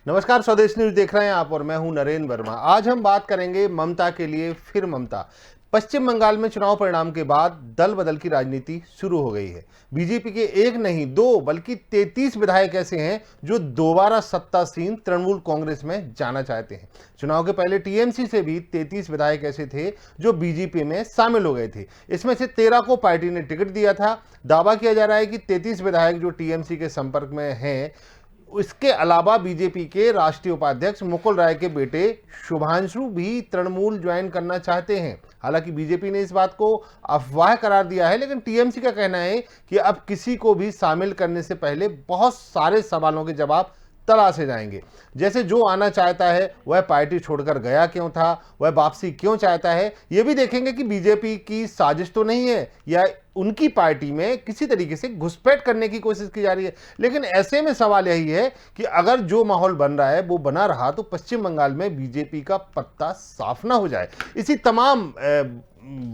नमस्कार, स्वदेश न्यूज देख रहे हैं आप और मैं हूं नरेंद्र वर्मा। आज हम बात करेंगे ममता के लिए फिर ममता। पश्चिम बंगाल में चुनाव परिणाम के बाद दल बदल की राजनीति शुरू हो गई है। बीजेपी के एक नहीं दो बल्कि 33 विधायक ऐसे हैं जो दोबारा सत्तासीन तृणमूल कांग्रेस में जाना चाहते हैं। चुनाव के पहले टीएमसी से भी 33 विधायक ऐसे थे जो बीजेपी में शामिल हो गए थे। इसमें से 13 को पार्टी ने टिकट दिया था। दावा किया जा रहा है कि 33 विधायक जो टीएमसी के संपर्क में हैं, इसके अलावा बीजेपी के राष्ट्रीय उपाध्यक्ष मुकुल राय के बेटे शुभांशु भी तृणमूल ज्वाइन करना चाहते हैं। हालांकि बीजेपी ने इस बात को अफवाह करार दिया है, लेकिन टीएमसी का कहना है कि अब किसी को भी शामिल करने से पहले बहुत सारे सवालों के जवाब तलाशे जाएंगे। जैसे जो आना चाहता है वह पार्टी छोड़कर गया क्यों था, वह वापसी क्यों चाहता है। यह भी देखेंगे कि बीजेपी की साजिश तो नहीं है या उनकी पार्टी में किसी तरीके से घुसपैठ करने की कोशिश की जा रही है। लेकिन ऐसे में सवाल यही है कि अगर जो माहौल बन रहा है वो बना रहा तो पश्चिम बंगाल में बीजेपी का पत्ता साफ ना हो जाए। इसी तमाम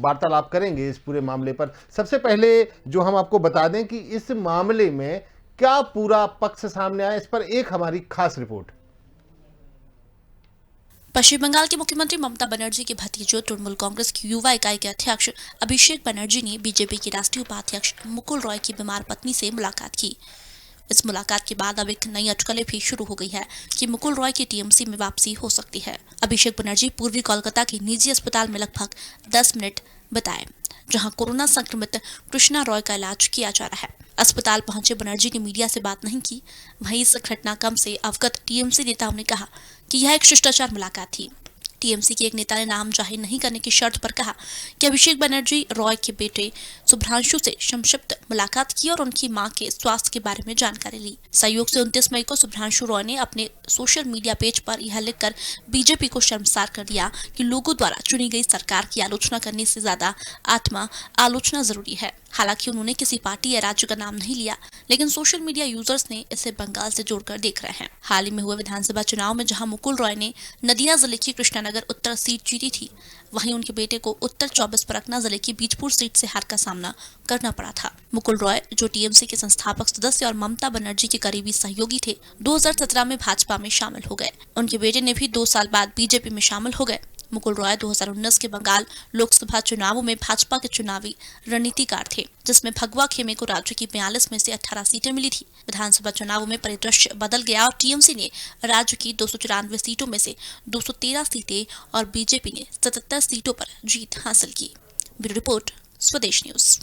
वार्तालाप करेंगे इस पूरे मामले पर। सबसे पहले जो हम आपको बता दें कि इस मामले में क्या पूरा पक्ष सामने आया, इस पर एक हमारी खास रिपोर्ट। पश्चिम बंगाल के मुख्यमंत्री ममता बनर्जी के भतीजे तृणमूल कांग्रेस की युवा इकाई के अध्यक्ष अभिषेक बनर्जी ने बीजेपी के राष्ट्रीय उपाध्यक्ष मुकुल रॉय की बीमार पत्नी से मुलाकात की। इस मुलाकात के बाद अब एक नई अटकलें भी शुरू हो गई है कि मुकुल रॉय की टीएमसी में वापसी हो सकती है। अभिषेक बनर्जी पूर्वी कोलकाता के निजी अस्पताल में लगभग 10 मिनट बिताए, जहां कोरोना संक्रमित कृष्णा रॉय का इलाज किया जा रहा है। अस्पताल पहुंचे बनर्जी ने मीडिया से बात नहीं की। वहीं इस घटनाक्रम से अवगत टीएमसी नेताओं ने कहा कि यह एक शिष्टाचार मुलाकात थी। टीएमसी के एक नेता ने नाम जाहिर नहीं करने की शर्त पर कहा कि अभिषेक बनर्जी रॉय के बेटे शुभ्रांशु से संक्षिप्त मुलाकात की और उनकी मां के स्वास्थ्य के बारे में जानकारी ली। संयोग से 29 मई को शुभ्रांशु रॉय ने अपने सोशल मीडिया पेज पर यह लिखकर बीजेपी को शर्मसार कर दिया कि लोगों द्वारा चुनी गई सरकार की आलोचना करने से ज्यादा आत्मा आलोचना जरूरी है। हालांकि उन्होंने किसी पार्टी या राज्य का नाम नहीं लिया, लेकिन सोशल मीडिया यूजर्स ने इसे बंगाल से जोड़कर देख रहे हैं। हाल ही में हुए विधानसभा चुनाव में जहां मुकुल रॉय ने नदिया जिले की कृष्णानगर उत्तर सीट जीती थी, वहीं उनके बेटे को उत्तर 24 परगना जिले की बीजपुर सीट से हार का सामना करना पड़ा था। मुकुल रॉय, जो टीएमसी के संस्थापक सदस्य और ममता बनर्जी के करीबी सहयोगी थे, 2017 में भाजपा में शामिल हो गए। उनके बेटे ने भी 2 साल बाद बीजेपी में शामिल हो गए। मुकुल रॉय 2019 के बंगाल लोकसभा चुनावों में भाजपा के चुनावी रणनीतिकार थे, जिसमें भगवा खेमे को राज्य की 42 में से 18 सीटें मिली थी। विधानसभा चुनावों में परिदृश्य बदल गया और टीएमसी ने राज्य की 294 सीटों में से 213 सीटें और बीजेपी ने 77 सीटों पर जीत हासिल की। ब्यूरो रिपोर्ट, स्वदेश न्यूज।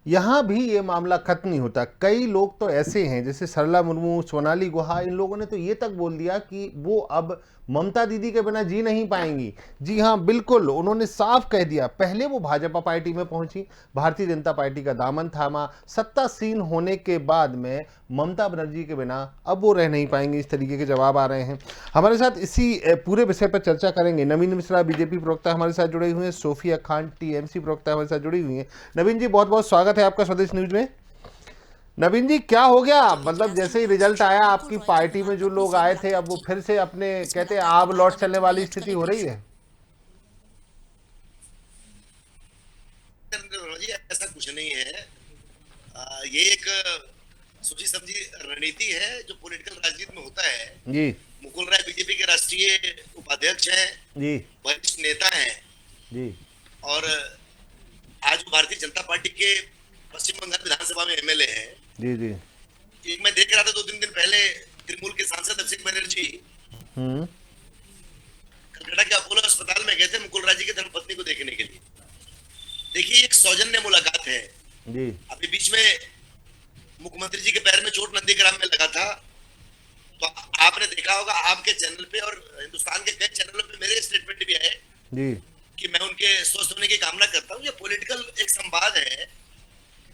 यहाँ भी ये मामला खत्म नहीं होता। कई लोग तो ऐसे हैं जैसे सरला मुर्मू, सोनाली गुहा, इन लोगों ने तो ये तक बोल दिया कि वो अब ममता दीदी के बिना जी नहीं पाएंगी। जी हाँ, बिल्कुल, उन्होंने साफ कह दिया। पहले वो भाजपा पार्टी में पहुंची, भारतीय जनता पार्टी का दामन थामा, सत्तासीन होने के बाद में ममता बनर्जी के बिना अब वो रह नहीं पाएंगे। इस तरीके के जवाब आ रहे हैं। हमारे साथ इसी पूरे विषय पर चर्चा करेंगे नवीन मिश्रा, बीजेपी प्रवक्ता हमारे साथ जुड़े हुए हैं, सोफिया खान, टीएमसी प्रवक्ता हमारे साथ जुड़ी हुई हैं। नवीन जी, बहुत बहुत स्वागत है आपका स्वदेश न्यूज में। नवीन जी, क्या हो गया? मतलब जैसे ही रिजल्ट आया, आपकी पार्टी में जो लोग आए थे अब वो फिर से अपने कहते हैं आब लौट चलने वाली स्थिति हो रही है। ऐसा कुछ नहीं है। ये एक सोची समझी रणनीति है जो पॉलिटिकल राजनीति में होता है जी। मुकुल राय बीजेपी के राष्ट्रीय उपाध्यक्ष हैं जी, वरिष्ठ नेता हैं जी, और आज भारतीय जनता पार्टी के पश्चिम बंगाल विधानसभा में एमएलए हैं जी जी। एक मैं देख रहा था 2-3 दिन पहले तृणमूल के सांसद अभिषेक बनर्जी कलकत्ता के अपोलो अस्पताल में गए थे मुकुल राय जी की धर्मपत्नी को देखने के लिए। देखिए, एक सौजन्य मुलाकात है जी। अभी बीच में मुख्यमंत्री जी के पैर में चोट नंदीग्राम में लगा था, तो आपने देखा होगा आपके चैनल पे और हिंदुस्तान के कई चैनलों पे मेरे स्टेटमेंट भी आए जी कि मैं उनके स्वस्थ होने की कामना करता हूँ। ये पॉलिटिकल एक संवाद है।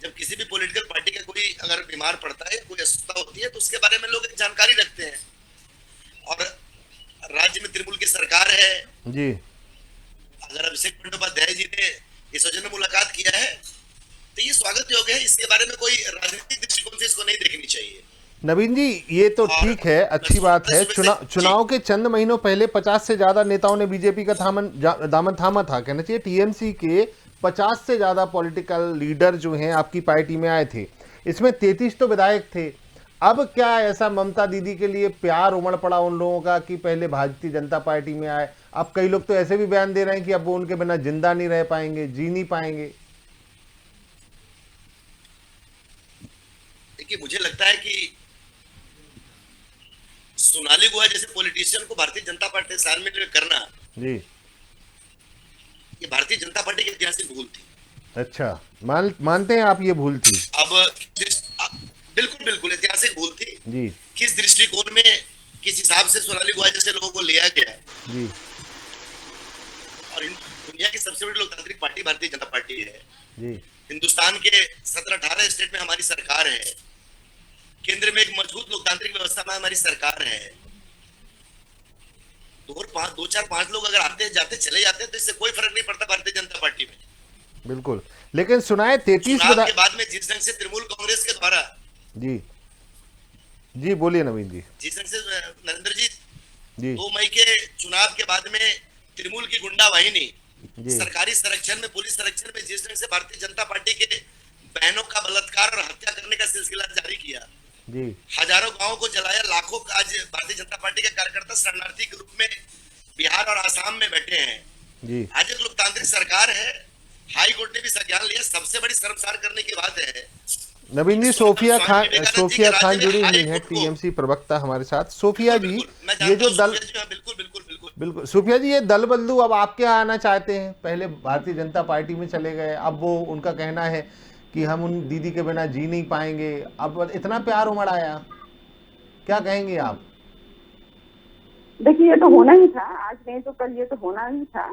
जब किसी भी पॉलिटिकल पार्टी का कोई अगर बीमार पड़ता है, कोई अस्वस्थता होती है, तो उसके बारे में लोग एक जानकारी रखते हैं। और राज्य में तृणमूल की सरकार है जी। अगर अभिषेक बंदोपाध्याय जी ने इस सौजन्य मुलाकात किया है तो ये स्वागत योग्य है। इसके बारे में कोई राजनीतिक दृष्टिकोण से इसको नहीं देखनी चाहिए। नवीन जी, ये तो ठीक है, अच्छी बात है। चुनाव के चंद महीनों पहले 50 से ज्यादा नेताओं ने बीजेपी का दामन थामा था। कहना चाहिए टीएमसी के 50 से ज्यादा पॉलिटिकल लीडर जो हैं आपकी पार्टी में आए थे। इसमें 33 तो विधायक थे। अब क्या ऐसा ममता दीदी के लिए प्यार उमड़ पड़ा उन लोगों का कि पहले भारतीय जनता पार्टी में आए? अब कई लोग तो ऐसे भी बयान दे रहे हैं कि अब वो उनके बिना जिंदा नहीं रह पाएंगे, जी नहीं पाएंगे। देखिए, मुझे लगता है कि सोनाली गुहा जैसे पॉलिटिशियन को भारतीय जनता पार्टी से शामिल करना, जी, ये भारतीय जनता पार्टी की ऐतिहासिक भूल थी। अच्छा, मानते हैं आप ये भूल थी? अब बिल्कुल बिल्कुल ऐतिहासिक भूल थी। जी किस दृष्टिकोण में, किस हिसाब से सोनाली गुहा जैसे लोगों को लिया गया, जी और दुनिया की सबसे बड़ी लोकतांत्रिक पार्टी भारतीय जनता पार्टी है। जी हिंदुस्तान के 17-18 स्टेट में हमारी सरकार है, केंद्र में एक मजबूत लोकतांत्रिक व्यवस्था में हमारी सरकार है। दो चार पांच लोग अगर आते जाते चले जाते तो इससे कोई फर्क नहीं पड़ता भारतीय जनता पार्टी में। बिल्कुल, लेकिन सुनाए 33 चुनाव के बाद में जिस ढंग से तृणमूल कांग्रेस के द्वारा, जी जी बोलिए नवीन जी। जिस ढंग से नरेंद्र जी जी 2 मई के चुनाव के बाद में तृणमूल की गुंडा वाहिनी जी सरकारी संरक्षण में, पुलिस संरक्षण में जिस ढंग से भारतीय जनता पार्टी के बहनों का बलात्कार और हत्या करने का सिलसिला जारी किया, जी हजारों गांवों को जलाया, लाखों आज भारतीय जनता पार्टी के कार्यकर्ता शरणार्थी के रूप में बिहार और आसाम में बैठे हैं। जी आज एक लोकतांत्रिक सरकार है, हाई कोर्ट ने भी संज्ञान लिया। सबसे बड़ी शर्मसार करने की बात है नवीन जी, सोफिया खान जुड़ी हुई है, टीएमसी प्रवक्ता हमारे साथ। सोफिया जी, ये जो दल, बिल्कुल बिल्कुल बिल्कुल बिल्कुल सोफिया जी, ये दल बदलू अब आपके यहाँ आना चाहते हैं। पहले भारतीय जनता पार्टी में चले गए, अब वो उनका कहना है कि हम उन दीदी के बिना जी नहीं पाएंगे। अब इतना प्यार उमड़ आया, क्या कहेंगे आप? देखिए, ये तो होना ही था, आज नहीं तो कल ये तो होना ही था।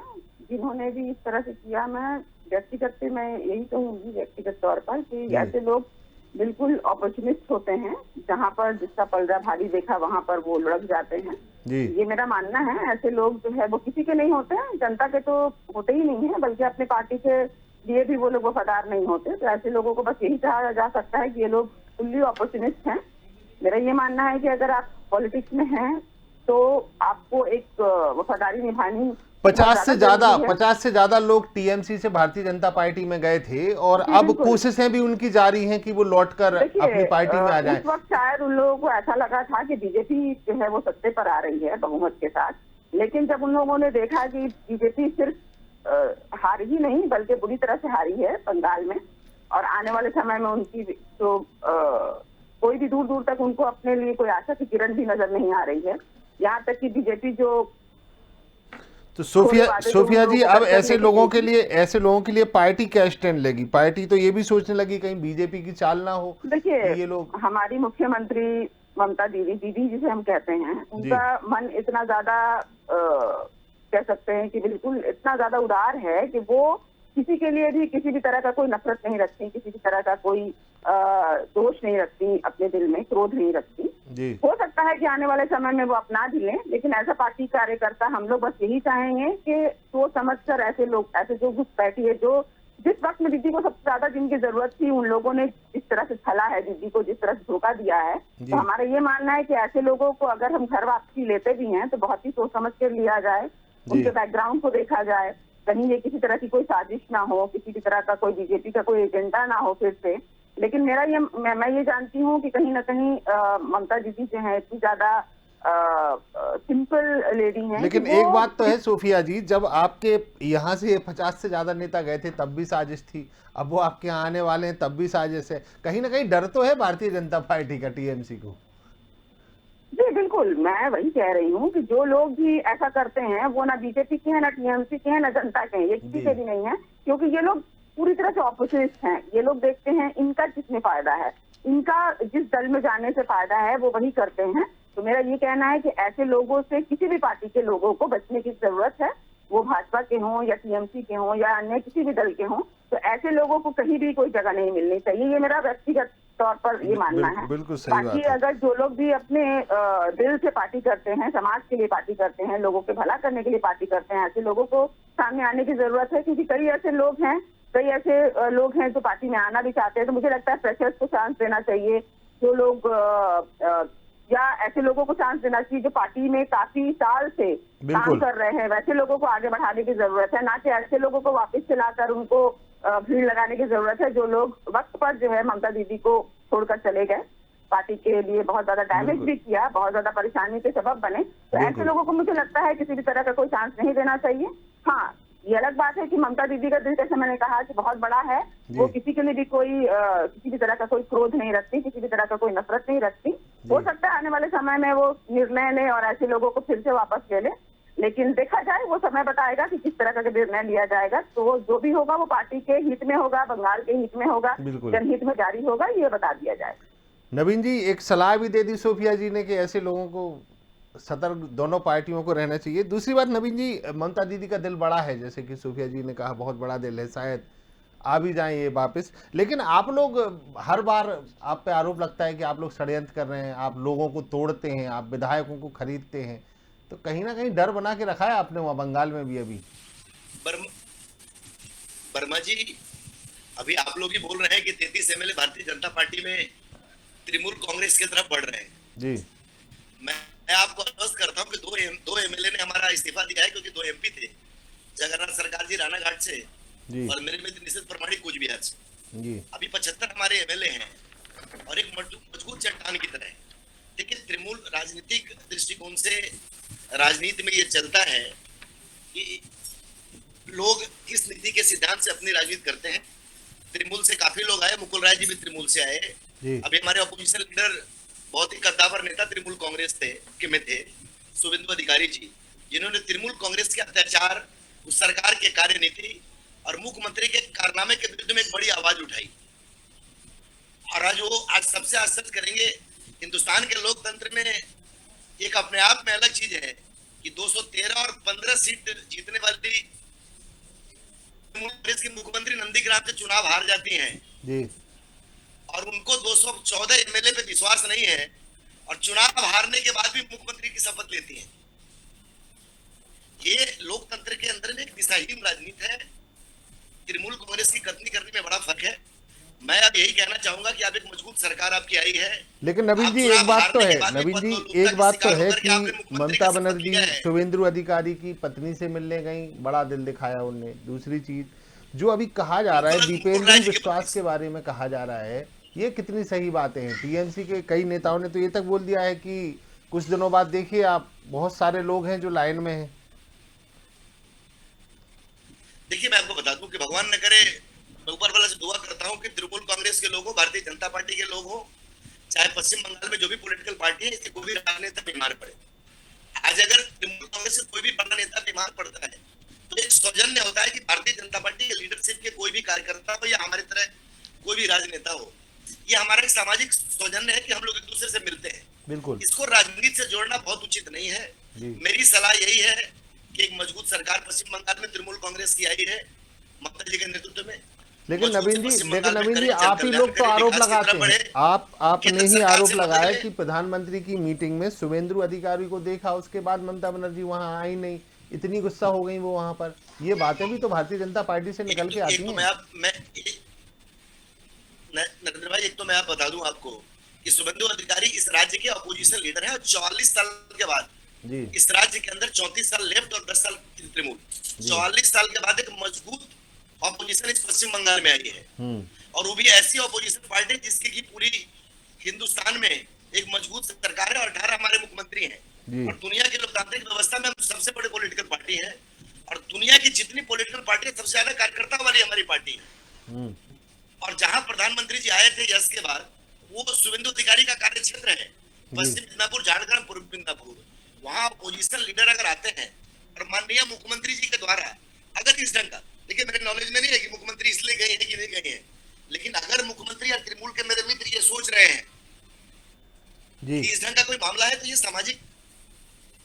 जिन्होंने भी इस तरह से किया, मैं व्यक्तिगत से मैं यही कहूंगी व्यक्तिगत तौर पर कि ऐसे लोग बिल्कुल अपॉर्चुनिस्ट होते हैं। जहाँ पर जिसका पलड़ा भारी देखा वहाँ पर वो लुढ़क जाते हैं। जी ये मेरा मानना है। ऐसे लोग जो है वो किसी के नहीं होते हैं, जनता के तो होते ही नहीं है, बल्कि अपने पार्टी के लिए भी वो लोग वफादार नहीं होते। तो ऐसे लोगों को बस यही कहा जा सकता है कि ये लोग फुल्ली अपॉर्चुनिस्ट हैं। मेरा ये मानना है कि अगर आप पॉलिटिक्स में हैं तो आपको एक वफादारी निभानी। 50 से ज्यादा लोग टीएमसी से भारतीय जनता पार्टी में गए थे और अब कोशिशें भी उनकी जारी हैं कि वो लौटकर अपनी पार्टी में आ जाएं। उस वक्त शायद उन लोगों को ऐसा लगा था कि बीजेपी जो है वो सत्ते पर आ रही है बहुमत के साथ, लेकिन जब उन लोगों ने देखा कि बीजेपी सिर्फ हारी ही नहीं बल्कि बुरी तरह से हारी है बंगाल में, और आने वाले समय में उनकी तो कोई भी दूर दूर तक उनको अपने लिए कोई आशा की किरण भी नजर नहीं आ रही है। यहाँ तक कि बीजेपी जो तो सोफिया जी, अब ऐसे लोगों के लिए पार्टी क्या स्टैंड लेगी? पार्टी तो ये भी सोचने लगी कहीं बीजेपी की चाल ना हो। देखिए, ये लोग, हमारी मुख्यमंत्री ममता दीदी जिसे हम कहते हैं, उनका मन इतना ज्यादा कह सकते हैं कि बिल्कुल इतना ज्यादा उदार है कि वो किसी के लिए भी किसी भी तरह का कोई नफरत नहीं रखती, किसी भी तरह का कोई दोष नहीं रखती, अपने दिल में क्रोध नहीं रखती। हो सकता है कि आने वाले समय में वो अपना भी लें, लेकिन ऐसा पार्टी कार्यकर्ता हम लोग बस यही चाहेंगे कि सोच समझकर ऐसे लोग, ऐसे जो घुसपैठी है, जो जिस वक्त में दीदी को सबसे ज्यादा जिनकी जरूरत थी, उन लोगों ने जिस तरह से छला है दीदी को, जिस तरह से धोखा दिया है, तो हमारा ये मानना है कि ऐसे लोगों को अगर हम घर वापसी लेते भी हैं तो बहुत ही सोच समझ कर लिया जाए, उनके बैकग्राउंड को देखा जाए, कहीं ये किसी तरह की कोई साजिश ना हो, किसी भी तरह का कोई बीजेपी का कोई एजेंडा ना हो फिर से। लेकिन मेरा ये मैं ये जानती हूँ कि कहीं ना कहीं ममता दीदी जो है इतनी ज्यादा सिंपल लेडी हैं। लेकिन एक बात तो है सोफिया जी, जब आपके यहाँ से 50 से ज्यादा नेता गए थे तब भी साजिश थी, अब वो आपके यहाँ आने वाले हैं तब भी साजिश है। कहीं ना कहीं डर तो है भारतीय जनता पार्टी का टीएमसी को। जी बिल्कुल, मैं वही कह रही हूँ कि जो लोग भी ऐसा करते हैं वो ना बीजेपी के हैं, ना टीएमसी के हैं, ना जनता के हैं, ये किसी के भी नहीं है, क्योंकि ये लोग पूरी तरह से ऑपोजिस्ट हैं। ये लोग देखते हैं इनका किसमें फायदा है, इनका जिस दल में जाने से फायदा है वो वही करते हैं। तो मेरा ये कहना है कि ऐसे लोगों से किसी भी पार्टी के लोगों को बचने की जरूरत है, वो भाजपा के हों या टीएमसी के हों या अन्य किसी भी दल के हों। तो ऐसे लोगों को कहीं भी कोई जगह नहीं मिलनी चाहिए, ये मेरा व्यक्तिगत तौर पर ये मानना है। बाकी अगर जो लोग भी अपने दिल से पार्टी करते हैं, समाज के लिए पार्टी करते हैं, लोगों के भला करने के लिए पार्टी करते हैं, ऐसे लोगों को सामने आने की जरूरत है, क्योंकि कई ऐसे लोग हैं जो पार्टी में आना भी चाहते हैं। तो मुझे लगता है फ्रेशर्स को चांस देना चाहिए, जो लोग या ऐसे लोगों को चांस देना चाहिए जो पार्टी में काफी साल से काम कर रहे हैं, वैसे लोगों को आगे बढ़ाने की जरूरत है, ना कि ऐसे लोगों को वापस चलाकर उनको भीड़ लगाने की जरूरत है जो लोग वक्त पर जो है ममता दीदी को छोड़कर चले गए। पार्टी के लिए बहुत ज्यादा डैमेज भी किया, बहुत ज्यादा परेशानी के सबब बने, तो ऐसे लोगों को मुझे लगता है किसी भी तरह का कोई चांस नहीं देना चाहिए। हाँ, ये अलग बात है कि ममता दीदी का दिल, जैसे मैंने कहा कि बहुत बड़ा है, वो किसी के लिए भी किसी भी तरह का कोई क्रोध नहीं रखती, किसी भी तरह का कोई नफरत नहीं रखती। हो सकता है आने वाले समय में वो निर्णय ले और ऐसे लोगों को फिर से वापस ले ले, लेकिन देखा जाए, वो समय बताएगा कि किस तरह का निर्णय लिया जाएगा। तो जो भी होगा वो पार्टी के हित में होगा, बंगाल के हित में होगा, जनहित में जारी होगा, ये बता दिया जाए। नवीन जी, एक सलाह भी दे दी सोफिया जी ने कि ऐसे लोगों को सतर्क दोनों पार्टियों को रहना चाहिए। दूसरी बात नवीन जी, ममता दीदी का दिल बड़ा है, जैसे कि सोफिया जी ने कहा बहुत बड़ा दिल है, शायद आ भी जाएं ये वापस, लेकिन आप लोग हर बार आप पे आरोप लगता है कि आप लोग षड्यंत्र कर रहे हैं, आप लोगों को तोड़ते हैं, आप विधायकों को खरीदते हैं, तो कहीं ना कहीं डर बना के रखा है आपने वहाँ बंगाल में भी। अभी वर्मा जी, अभी आप लोग ही बोल रहे हैं कि 33 एमएलए भारतीय जनता पार्टी में तृणमूल कांग्रेस की तरफ बढ़ रहे हैं जी। मैं आपको आश्वस्त करता हूं कि दो एमएलए ने हमारा इस्तीफा दिया है, क्योंकि 2 एमपी थे, जगन्नाथ सरकार जी रानाघाट से और मेरे मित्र निषेध प्रमाणिक कूच बिहार से जी। अभी 75 हमारे एमएलए हैं और एक मजबूत चट्टान की तरह है। लेकिन तृणमूल राजनीतिक दृष्टिकोण से राजनीति में ये चलता है कि लोग किस नीति के सिद्धांत से अपनी राजनीति करते हैं। तृणमूल से काफी लोग आए, मुकुल राय जी भी तृणमूल से आए। अभी हमारे अपोजिशन लीडर बहुत ही कद्दावर नेता तृणमूल कांग्रेस में थे शुभेंदु अधिकारी जी, जिन्होंने तृणमूल कांग्रेस के अत्याचार, उस सरकार के कार्यनीति और मुख्यमंत्री के कारनामे के विरुद्ध में एक बड़ी आवाज उठाई। और आज सबसे आश्चर्य करेंगे, हिंदुस्तान के लोकतंत्र में एक अपने आप में अलग चीज है कि 213 और 15 सीट जीतने वाली कांग्रेस की मुख्यमंत्री नंदीग्राम से चुनाव हार जाती हैं जी। और उनको 214 एमएलए पे विश्वास नहीं है और चुनाव हारने के बाद भी मुख्यमंत्री की शपथ लेती हैं। ये लोकतंत्र के अंदर में एक दिशाहीन राजनीति है। तृणमूल कांग्रेस की कथनी करने में बड़ा फर्क है। मैं अब यही कहना चाहूंगा कि अब एक मजबूत सरकार आपकी आई है। लेकिन नवीन जी एक बात तो है, नवीन जी एक बात तो है कि ममता बनर्जी शुभेंदु अधिकारी की पत्नी से मिलने गई, बड़ा दिल दिखाया उनने। दूसरी चीज जो अभी कहा जा रहा है दीपेंद्र विश्वास के बारे में कहा जा रहा है, ये कितनी सही बातें हैं? टीएमसी के कई नेताओं ने तो ये तक बोल दिया है कि कुछ दिनों बाद देखिए आप, बहुत सारे लोग हैं जो लाइन में हैं। देखिए मैं आपको बता दूं कि भगवान न करे, मैं ऊपर वाला से दुआ करता हूं कि तृणमूल कांग्रेस के लोग हो, भारतीय जनता पार्टी के लोग हो, चाहे पश्चिम बंगाल में जो भी पॉलिटिकल पार्टी है, इसके कोई भी राजनेता बीमार पड़े। आज अगर तृणमूल कांग्रेस से कोई भी बड़ा नेता बीमार पड़ता है तो एक सौजन्य होता है कि भारतीय जनता पार्टी के लीडरशिप के कोई भी कार्यकर्ता हो या हमारी तरह कोई भी राजनेता हो, ये हमारा एक सामाजिक सौजन्य है कि हम लोग एक दूसरे से मिलते हैं। बिल्कुल, इसको राजनीति से जोड़ना बहुत उचित नहीं है। मेरी सलाह यही है कि एक मजबूत सरकार पश्चिम बंगाल में तृणमूल कांग्रेस की आई है ममता जी के नेतृत्व में। लेकिन नवीन जी आप ही लोग तो आरोप लगाते हैं, आपने ही आरोप लगाया कि प्रधानमंत्री की मीटिंग में शुभेंदु अधिकारी को देखा, उसके बाद ममता बनर्जी वहां आई नहीं, इतनी गुस्सा हो गई वो वहां पर। ये बातें भी तो भारतीय जनता पार्टी से निकल के आती हैं। नरेंद्र भाई, एक तो मैं बता दूं आपको कि शुभेंदु अधिकारी इस राज्य के अपोजिशन लीडर हैं और 44 साल के बाद इस राज्य के अंदर 34 साल लेफ्ट और 10 साल तृणमूल, 44 साल के बाद एक मजबूत ऑपोजिशन इस पश्चिम बंगाल में आई है। और वो भी ऐसी ऑपोजिशन पार्टी जिसकी की पूरी हिंदुस्तान में एक मजबूत सरकार है और 18 हमारे मुख्यमंत्री हैं। और दुनिया की लोकतांत्रिक व्यवस्था में हम सबसे बड़े पॉलिटिकल पार्टी है और दुनिया की जितनी पॉलिटिकल पार्टी है सबसे ज्यादा कार्यकर्ता वाली हमारी पार्टी है। और जहां प्रधानमंत्री जी आए थे यश के बाद, वो शुभेंदु अधिकारी का कार्य क्षेत्र है, पश्चिम मिदनापुर, झारखंड, पूर्व मिदनापुर। वहां अपोजिशन लीडर अगर आते हैं और माननीय मुख्यमंत्री जी के द्वारा अगर इस ढंग का, देखिए मेरे नॉलेज में नहीं है कि मुख्यमंत्री इसलिए गए हैं कि नहीं गए हैं, लेकिन अगर मुख्यमंत्री या तृणमूल के मेरे मित्र ये सोच रहे हैं कि इस ढंग का कोई मामला है तो ये सामाजिक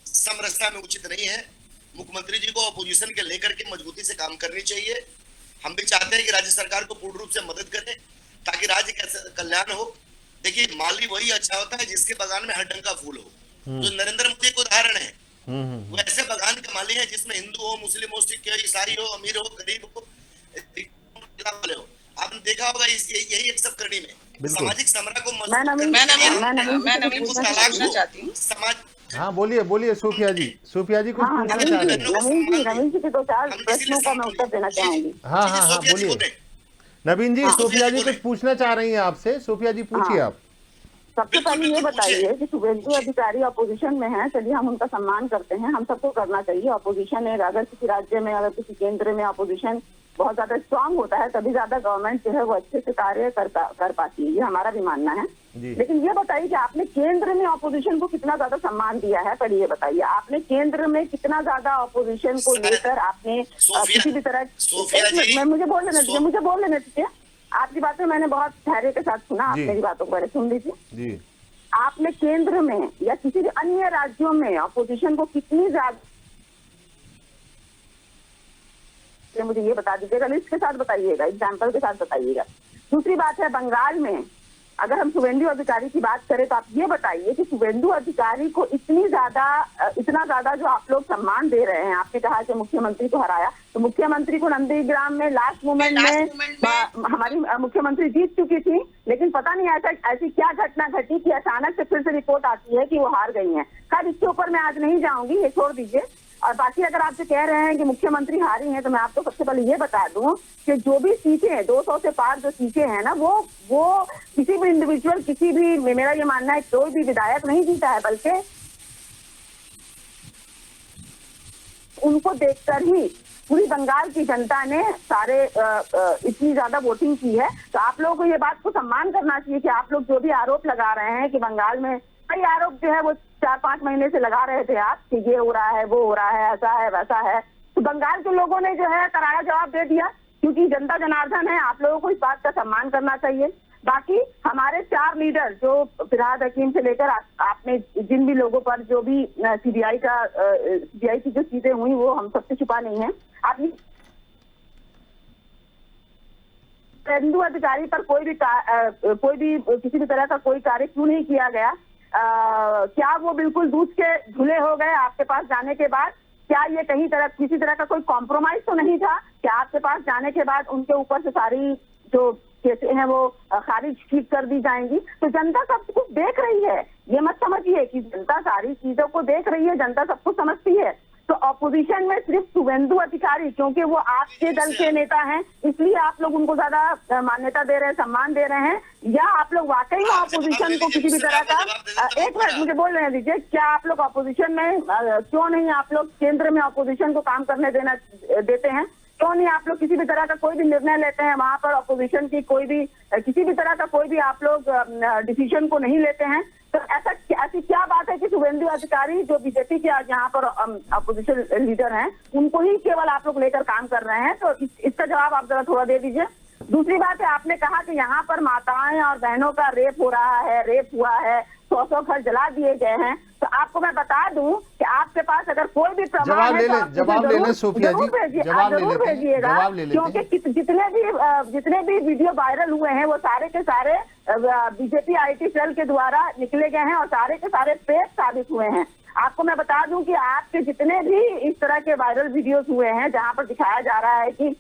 समरसता में उचित नहीं है। मुख्यमंत्री जी को अपोजिशन के लेकर के मजबूती से काम करनी चाहिए। हम भी चाहते हैं कि राज्य सरकार को पूर्ण रूप से मदद करें ताकि राज्य का कल्याण हो। देखिए माली वही अच्छा होता है जिसके बगान में हर ढंग का फूल हो। जो नरेंद्र मोदी का उदाहरण है, वो ऐसे बगान के माली है जिसमें हिंदू हो, मुस्लिम हो, सिख हो, ईसाई हो, अमीर हो, गरीब हो, आपने देखा होगा यही एक सब करनी में सामाजिक समरा को समाज। हाँ बोलिए सोफिया जी कुछ पूछना चाह रहे हैं। नवीन जी के 2-4 प्रश्नों का मैं उत्तर देना चाहूंगी। हाँ बोलिए नवीन जी, सोफिया जी कुछ पूछना चाह रही हैं आपसे। सोफिया जी पूछिए आप। सबसे बिल्कुल, पहले ये बिल्कुल बताइए कि शुभेंदु अधिकारी अपोजिशन में हैं, चलिए हम उनका सम्मान करते हैं, हम सबको करना चाहिए। अपोजिशन है, अगर किसी राज्य में, अगर किसी केंद्र में अपोजिशन बहुत ज्यादा स्ट्रांग होता है तभी ज्यादा गवर्नमेंट जो है वो अच्छे से कार्य कर पाती है, ये हमारा भी मानना है। लेकिन ये बताइए कि आपने केंद्र में अपोजिशन को कितना ज्यादा सम्मान दिया है, पहले ये बताइए आपने केंद्र में कितना ज्यादा अपोजिशन को लेकर आपने किसी भी तरह। एक मिनट, मैं मुझे बोल लेने दीजिए। आपकी बातें मैंने बहुत धैर्य के साथ सुना, आप मेरी बातों को पहले सुन लीजिए। आपने केंद्र में या किसी भी अन्य राज्यों में अपोजिशन को कितनी ज्यादा, मुझे ये बता दीजिएगा, लिस्ट के साथ बताइएगा, एग्जाम्पल के साथ बताइएगा। दूसरी बात है, बंगाल में अगर हम शुभेंदु अधिकारी की बात करें तो आप ये बताइए कि शुभेंदु अधिकारी को इतना ज्यादा जो आप लोग सम्मान दे रहे हैं, आपने कहा कि मुख्यमंत्री को हराया, तो मुख्यमंत्री को नंदीग्राम में लास्ट मोमेंट में हमारी मुख्यमंत्री जीत चुकी थी, लेकिन पता नहीं ऐसी क्या घटना घटी कि अचानक से फिर से रिपोर्ट आती है कि वो हार गई हैं। खैर इसके ऊपर मैं आज नहीं जाऊंगी, ये छोड़ दीजिए। और बाकी अगर आपसे कह रहे हैं कि मुख्यमंत्री हारी हैं, तो मैं आपको सबसे पहले ये बता दूं कि जो भी सीटें 200 से पार जो सीटें हैं ना, वो किसी भी इंडिविजुअल, किसी भी, मेरा ये मानना है कोई भी विधायक नहीं जीता है, बल्कि उनको देखकर ही पूरी बंगाल की जनता ने इतनी ज्यादा वोटिंग की है। तो आप लोगों को ये बात को सम्मान करना चाहिए कि आप लोग जो भी आरोप लगा रहे हैं कि बंगाल में कई आरोप जो है वो 4-5 महीने से लगा रहे थे आप कि ये हो रहा है, वो हो रहा है, ऐसा है, वैसा है, तो बंगाल के लोगों ने जो है करारा जवाब दे दिया, क्योंकि जनता जनार्दन है। आप लोगों को इस बात का सम्मान करना चाहिए। बाकी हमारे 4 लीडर, जो फिरहाद हकीम से लेकर आपने जिन भी लोगों पर जो भी सीबीआई की जो चीजें हुई वो हम सबसे छुपा नहीं है। आपने शुभेंदु अधिकारी पर कोई भी किसी भी तरह का कोई कार्य क्यों नहीं किया गया? क्या वो बिल्कुल दूध के धुले हो गए आपके पास जाने के बाद? क्या ये किसी तरह का कोई कॉम्प्रोमाइज तो नहीं था? क्या आपके पास जाने के बाद उनके ऊपर से सारी जो केसें हैं वो खारिज ठीक कर दी जाएंगी? तो जनता सब कुछ देख रही है, ये मत समझिए कि जनता सारी चीजों को देख रही है, जनता सब कुछ समझती है। तो ऑपोजिशन में सिर्फ शुभेंदु अधिकारी, क्योंकि वो आपके दल के नेता हैं, इसलिए आप लोग उनको ज्यादा मान्यता दे रहे हैं, सम्मान दे रहे हैं, या आप लोग वाकई में ऑपोजिशन को किसी भी तरह का, एक मिनट मुझे बोल रहे दीजिए, क्या आप लोग ऑपोजिशन में क्यों नहीं आप लोग केंद्र में ऑपोजिशन को काम करने देते हैं? क्यों नहीं आप लोग किसी भी तरह का कोई भी निर्णय लेते हैं वहां पर ऑपोजिशन की किसी भी तरह का कोई भी आप लोग डिसीजन को नहीं लेते हैं? तो ऐसी क्या बात है कि शुभेंदु अधिकारी जो बीजेपी के आज यहाँ पर अपोजिशन लीडर हैं, उनको ही केवल आप लोग लेकर काम कर रहे हैं? तो इसका जवाब आप जरा थोड़ा दे दीजिए। दूसरी बात है, आपने कहा कि यहाँ पर माताएं और बहनों का रेप हो रहा है, रेप हुआ है, 100 घर जला दिए गए हैं। तो आपको मैं बता दूं कि आपके पास अगर कोई भी प्रमाण है तो जवाब ले लें सोफिया जी, जरूर भेजिएगा, क्योंकि जितने भी वीडियो वायरल हुए हैं वो सारे के सारे बीजेपी आईटी सेल के द्वारा निकले गए हैं और सारे के सारे फेक साबित हुए हैं। आपको मैं बता दूं कि आपके जितने भी इस तरह के वायरल वीडियोस हुए हैं जहां पर दिखाया जा रहा है कि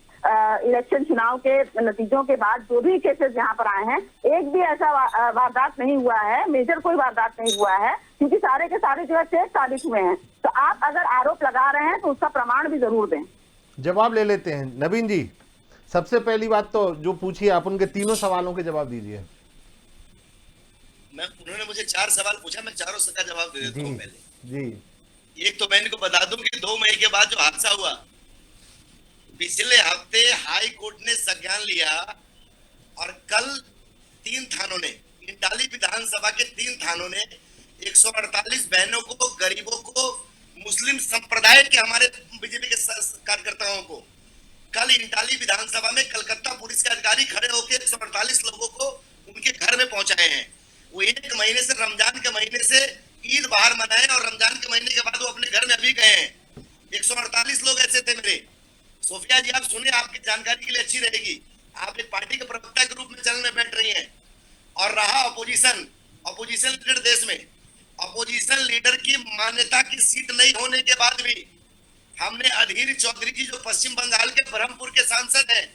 इलेक्शन चुनाव के नतीजों के बाद जो भी केसेस यहाँ पर आए हैं, एक भी ऐसा वारदात नहीं हुआ है, मेजर कोई वारदात नहीं हुआ है, क्योंकि सारे के सारे जो है फेक साबित हुए हैं। तो आप अगर आरोप लगा रहे हैं तो उसका प्रमाण भी जरूर दें। जवाब ले लेते हैं। नवीन जी, सबसे पहली बात तो जो पूछी आप उनके तीनों सवालों के जवाब दीजिए। उन्होंने मुझे 4 सवाल पूछा, मैं चारों का जवाब दे देता हूँ। पहले जी, एक तो मैं इनको बता दूं कि 2 मई के बाद जो हादसा हुआ, पिछले हफ्ते हाई कोर्ट ने संज्ञान लिया और कल 3 थानों ने, इंटाली विधानसभा के 3 थानों ने 148 बहनों को, गरीबों को, मुस्लिम संप्रदाय के हमारे बीजेपी के कार्यकर्ताओं को कल इंटाली विधानसभा में कलकत्ता पुलिस के अधिकारी खड़े होकर 148 लोगों को उनके घर में पहुंचाए हैं। वो 1 महीने से, रमजान के महीने से ईद बाहर मनाए और रमजान के महीने के बाद वो अपने घर में अभी गए हैं। 148 लोग ऐसे थे मेरे। सोफिया जी आप सुनिए, आपकी जानकारी के लिए अच्छी रहेगी। आप एक पार्टी के प्रवक्ता के रूप में चैनल में बैठ रही हैं। और रहा अपोजिशन लीडर देश में, अपोजिशन लीडर की मान्यता की सीट नहीं होने के बाद भी हमने अधीर चौधरी जी जो पश्चिम बंगाल के ब्रह्मपुर के सांसद हैं,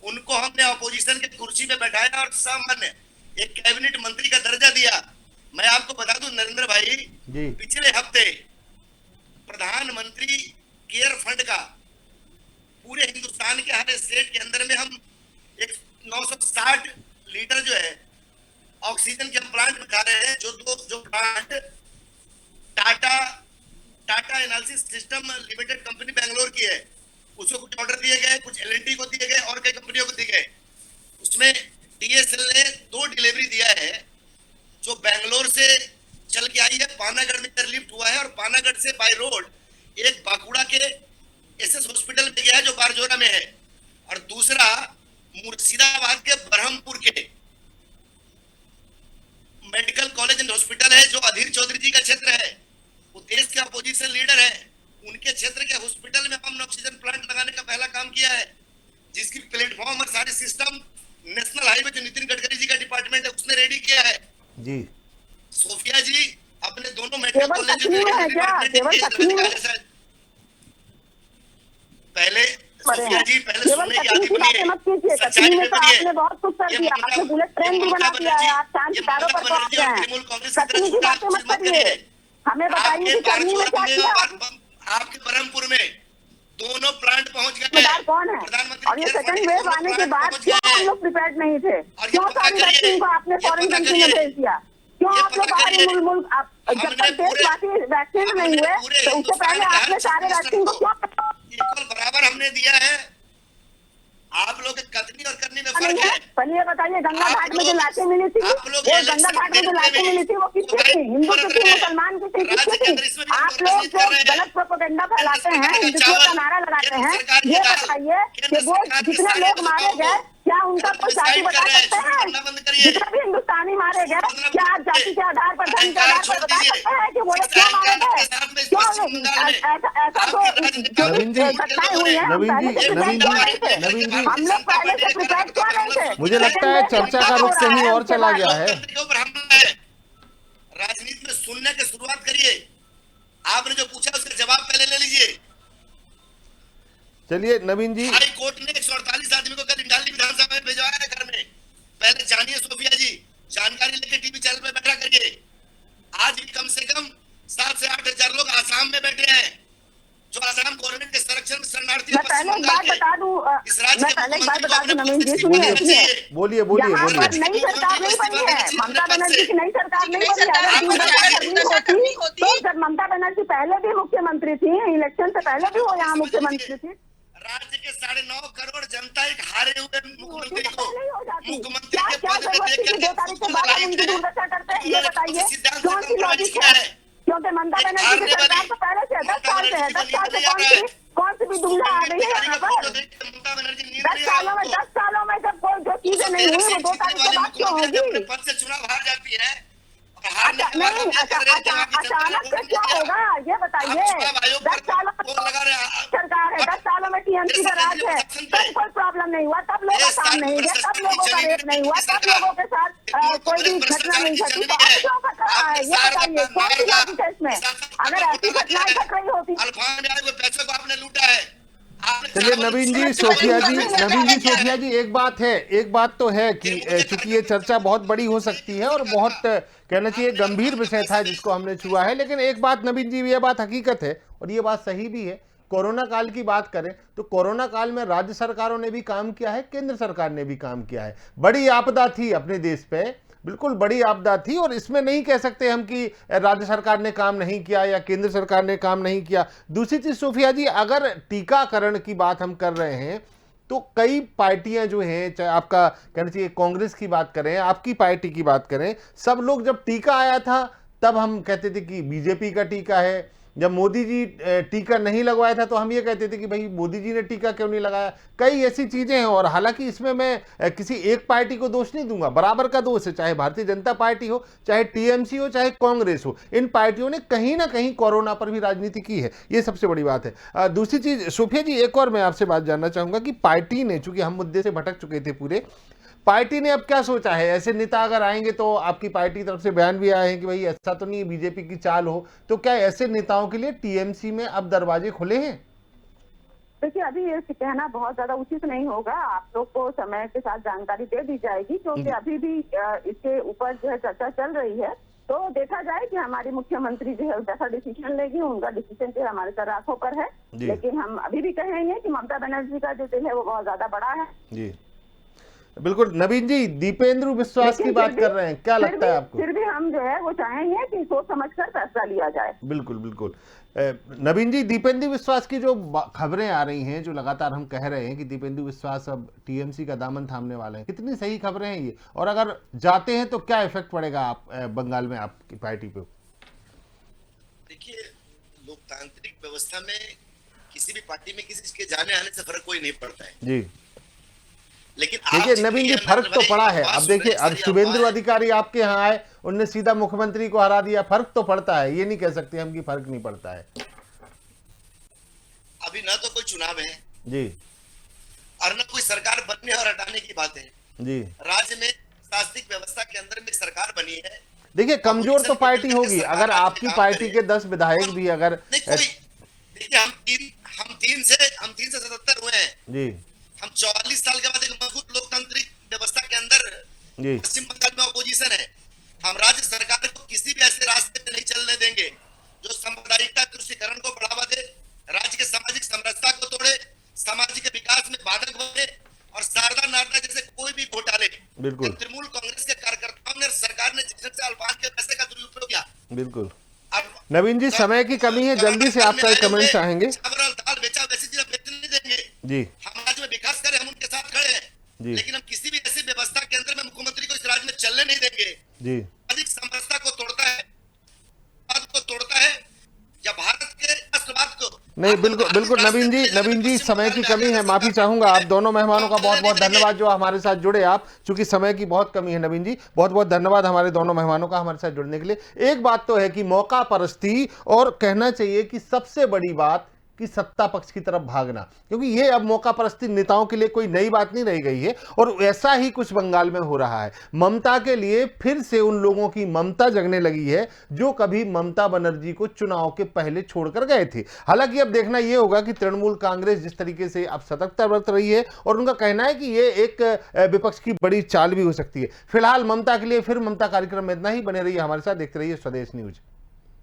उनको हमने अपोजिशन के कुर्सी पे बैठाया और सामान्य एक कैबिनेट मंत्री का दर्जा दिया। मैं आपको बता दूं नरेंद्र भाई, पिछले हफ्ते प्रधानमंत्री केयर फंड का पूरे हिंदुस्तान के हर स्टेट के अंदर में हम एक 960 लीटर जो है ऑक्सीजन के हम प्लांट बिठा रहे हैं, जो plant Tata analysis system limited company Bangalore की है, उसको कुछ ऑर्डर दिए गए, कुछ एलएनटी को दिए गए और कई कंपनियों को दिए गए। उसमें टीएसएल ने 2 डिलीवरी दिया है जो बेंगलोर से चल के आई है, पानागढ़ में एयरलिफ्ट हुआ है और पानागढ़ से बाय रोड एक बांकुड़ा के एसएस हॉस्पिटल में गया है जो बारजोरा में है, और दूसरा मुर्शिदाबाद के बरहमपुर के मेडिकल कॉलेज एंड हॉस्पिटल है जो अधीर चौधरी जी का क्षेत्र है, वो देश के अपोजिशन लीडर है, उनके क्षेत्र के हॉस्पिटल में हमने ऑक्सीजन प्लांट लगाने का पहला काम किया है, जिसकी प्लेटफॉर्म और सारे सिस्टम नेशनल हाईवे जो नितिन गडकरी जी का डिपार्टमेंट है उसने रेडी किया है जी। सोफिया जी अपने दोनों मेडिकल कॉलेज पहले सोफिया जी पहले सुनने की आदि बनिए, सच्चाई में बनिए। बहुत कुछ कर दिया, आपने बुलेट ट्रेन भी बना दिया है, आप चांद सितारों पर पहुंच गए हैं। सच्ची की बातें मत करिए, हमें बताइए कि करनी में क्या किया। आपके बरहमपुर में दोनों प्लांट पहुंच गए, कौन है? और ये सेकंड वेव आने के बाद क्यों हम लोग प्रिपेयर्ड नहीं थे? क्यों सारी वैक्सीन को आपने फॉरेन कंट्री में भेज दिया? क्यों आप लोग बाहरी मुल्क जब तक देशवासी वैक्सीन नहीं हुए तो उससे पहले आपने सारे वैक्सीन को क्यों इक्वल बराबर हमने दिया है? आप लोग कथनी और करनी में फर्क है। पहले ये बताइए, गंगा घाट में जो लाशें मिली थी, वो गंगा घाट में जो लाशें मिली थी वो किसकी थी? हिंदू की थी, मुसलमान की थी, किसकी थी? आप लोग जो गलत प्रोपेगेंडा फैलाते हैं, हिंदुत्व का नारा लगाते हैं, ये बताइए कि वो जितने लोग मारे गए क्या उनका कोई जाति बता सकते हैं? जितने भी हिंदुस्तानी मारे गए क्या आप जाति के आधार पर, धर्म के आधार पर बता सकते हैं कि वो लोग क्यों मारे गए? क्यों ऐसा जो घटनाएं हुई है हम लोग पहले से प्रिपेयर क्यों नहीं थे? मुझे लगता है चर्चा का रुख कहीं और चला गया है। राजनीति में सुनने की शुरुआत करिए, आपने जो पूछा उसका जवाब पहले ले लीजिए। चलिए नवीन जी, हाई कोर्ट ने 148 आदमी को कल इंडाली विधानसभा में भिजवाया है घर में। पहले जानिए सोफिया जी, जानकारी लेके टीवी चैनल पे बैठा करिए। आज भी कम से कम 7 से 8 हजार लोग आसाम में बैठे हैं जो आसाम गवर्नमेंट के संरक्षण में शरणार्थी। मैं पहले एक बात बता दूं नवीन जी, सुनिए बोलिए बोलिए बोलिए। नई सरकार नहीं बनी है, ममता बनर्जी की नई सरकार नहीं बनी है। तो जब ममता बनर्जी पहले भी मुख्यमंत्री थी, इलेक्शन से पहले भी वो यहाँ मुख्यमंत्री थी। राज्य के 9.5 करोड़ जनता एक हारे हुए मुख्यमंत्री को मुख्यमंत्री के क्या पद पे देख 2 तारीख के बाद हम उनकी दुर्दशा करते हैं? ये बताइए कौन सी लॉजिक है? क्योंकि ममता बनर्जी की सरकार तो पहले से 10 साल से है, 10 साल से कौन सी भी दुविधा आ रही है यहाँ पर? 10 सालों में जब कोई जो चीजें नहीं हुई वो 2 तारीख के बाद क्यों होगी? पद से चुनाव हार जाती है। नहीं, अचानक से क्या होगा ये बताइए। 10 सालों में सरकार है, 10 सालों में टीएमसी का राज है, तब कोई प्रॉब्लम नहीं हुआ, तब लोगों का काम नहीं हुआ, तब लोगों का रेप नहीं हुआ, तब लोगों के साथ कोई भी घटना नहीं घटी, तो अब क्यों घट रहा है ये बताइए? कौन सी लॉजिक है इसमें? अगर ऐसी घटनाएं घट रही होती पैसे को आपने लूटा है। चलिए नवीन जी, सोफिया जी, एक बात तो है कि चूंकि ये चर्चा बहुत बड़ी हो सकती है और बहुत कहना चाहिए गंभीर विषय था जिसको हमने छुआ है, लेकिन एक बात नवीन जी, ये बात हकीकत है और ये बात सही भी है। कोरोना काल की बात करें तो कोरोना काल में राज्य सरकारों ने भी काम किया है, केंद्र सरकार ने भी काम किया है। बड़ी आपदा थी अपने देश पे, बिल्कुल बड़ी आपदा थी, और इसमें नहीं कह सकते हम कि राज्य सरकार ने काम नहीं किया या केंद्र सरकार ने काम नहीं किया। दूसरी चीज सोफिया जी, अगर टीकाकरण की बात हम कर रहे हैं तो कई पार्टियां जो हैं, चाहे आपका कहना चाहिए कांग्रेस की बात करें, आपकी पार्टी की बात करें, सब लोग जब टीका आया था तब हम कहते थे कि बीजेपी का टीका है। जब मोदी जी टीका नहीं लगवाया था तो हम ये कहते थे कि भाई मोदी जी ने टीका क्यों नहीं लगाया। कई ऐसी चीजें हैं, और हालांकि इसमें मैं किसी एक पार्टी को दोष नहीं दूंगा, बराबर का दोष है, चाहे भारतीय जनता पार्टी हो, चाहे टीएमसी हो, चाहे कांग्रेस हो। इन पार्टियों ने कहीं ना कहीं कोरोना पर भी राजनीति की है, ये सबसे बड़ी बात है। दूसरी चीज सोफिया जी, एक और मैं आपसे बात जानना चाहूंगा कि पार्टी ने, चूंकि हम मुद्दे से भटक चुके थे पूरे, पार्टी ने अब क्या सोचा है? ऐसे नेता अगर आएंगे तो आपकी पार्टी की तरफ से बयान भी आए हैं कि भाई ऐसा तो नहीं है बीजेपी की चाल हो, तो क्या ऐसे नेताओं के लिए टीएमसी में अब दरवाजे खुले हैं? देखिए, अभी ये कहना बहुत ज्यादा उचित नहीं होगा। आप लोग को समय के साथ जानकारी दे दी जाएगी, क्योंकि अभी भी इसके ऊपर जो है चर्चा चल रही है। तो देखा जाए कि हमारी मुख्यमंत्री जो है जैसा डिसीजन लेगी, उनका डिसीजन जो हमारे सर आंखों पर है। लेकिन हम अभी भी कहेंगे कि ममता बनर्जी का जो दिल है वो बहुत ज्यादा बड़ा है। जी बिल्कुल। नवीन जी, दीपेंद्र विश्वास की लेकिन बात फिर भी- कर रहे हैं, क्या फिर लगता है भी- आपको? फिर भी हम जो है वो चाहेंगे कि सोच समझकर फैसला लिया जाए। बिल्कुल बिल्कुल। नवीन जी, दीपेंद्र विश्वास की जो खबरें आ रही हैं, जो लगातार हम कह रहे हैं कि दीपेंद्र विश्वास अब टीएमसी का दामन थामने वाले हैं, कितनी सही खबरें हैं ये? और अगर जाते हैं तो क्या इफेक्ट पड़ेगा आप बंगाल में आपकी पार्टी पे? देखिए, लोकतांत्रिक व्यवस्था में किसी भी पार्टी में किसी के जाने आने से फर्क कोई नहीं पड़ता है, जी लेकिन देखिए नवीन जी, फर्क तो पड़ा है। अब देखिए, अब शुभेंदु अधिकारी आपके यहाँ आए, उनने सीधा मुख्यमंत्री को हरा दिया, फर्क तो पड़ता है, ये नहीं कह सकते हम कि फर्क नहीं पड़ता है। अभी ना तो कोई चुनाव है जी और न कोई सरकार बनने और हटाने की बात है। जी। राज्य में शासनिक व्यवस्था के अंदर में एक सरकार बनी है। देखिए, कमजोर तो पार्टी होगी, अगर आपकी पार्टी के 10 विधायक भी अगर देखिए, हम तीन से 77 हुए हैं। जी हम 44 साल के बाद एक मजबूत लोकतांत्रिक व्यवस्था के अंदर जी पश्चिम बंगाल में अपोजिशन है। हम राज्य सरकार को किसी भी ऐसे रास्ते पे नहीं चलने देंगे जो सांप्रदायिकता तुष्टिकरण को बढ़ावा दे, राज्य के सामाजिक समरसता को तोड़े, सामाजिक विकास में बाधक बने और शारदा नारदा जैसे कोई भी घोटाले बिल्कुल तृणमूल कांग्रेस के कार्यकर्ताओं ने, सरकार ने जिससे अल्पान के पैसे का दुरुपयोग किया। बिल्कुल। अब नवीन जी, समय की कमी है, जल्दी से आपका एक कमेंट चाहेंगे। चावल और दाल बेचा वैसी चीजें बेचने नहीं देंगे। जी हम राज्य में विकास करें, हम उनके साथ खड़े हैं, जी लेकिन हम किसी भी ऐसी व्यवस्था के अंदर में मुख्यमंत्री को इस राज्य में चलने नहीं देंगे। जी अधिक समरसता को तोड़ता है, या भारत के राष्ट्रवाद को नहीं, बिल्कुल बिल्कुल। नवीन जी, समय की कमी है, माफी चाहूंगा। आप दोनों मेहमानों का बहुत बहुत धन्यवाद जो हमारे साथ जुड़े। आप चूंकि समय की बहुत कमी है, नवीन जी बहुत बहुत धन्यवाद हमारे दोनों मेहमानों का हमारे साथ जुड़ने के लिए। एक बात तो है कि मौका परस्ती, और कहना चाहिए कि सबसे बड़ी बात कि सत्ता पक्ष की तरफ भागना, क्योंकि ये अब मौका परस्ती नेताओं के लिए कोई नई बात नहीं रह गई है, और ऐसा ही कुछ बंगाल में हो रहा है। ममता के लिए फिर से उन लोगों की ममता जगने लगी है जो कभी ममता बनर्जी को चुनाव के पहले छोड़कर गए थे। हालांकि अब देखना यह होगा कि तृणमूल कांग्रेस जिस तरीके से अब सतर्कता बरत रही है, और उनका कहना है कि ये एक विपक्ष की बड़ी चाल भी हो सकती है। फिलहाल ममता के लिए फिर ममता कार्यक्रम में इतना ही। बने रहिए हमारे साथ, देखते रहिए स्वदेश न्यूज।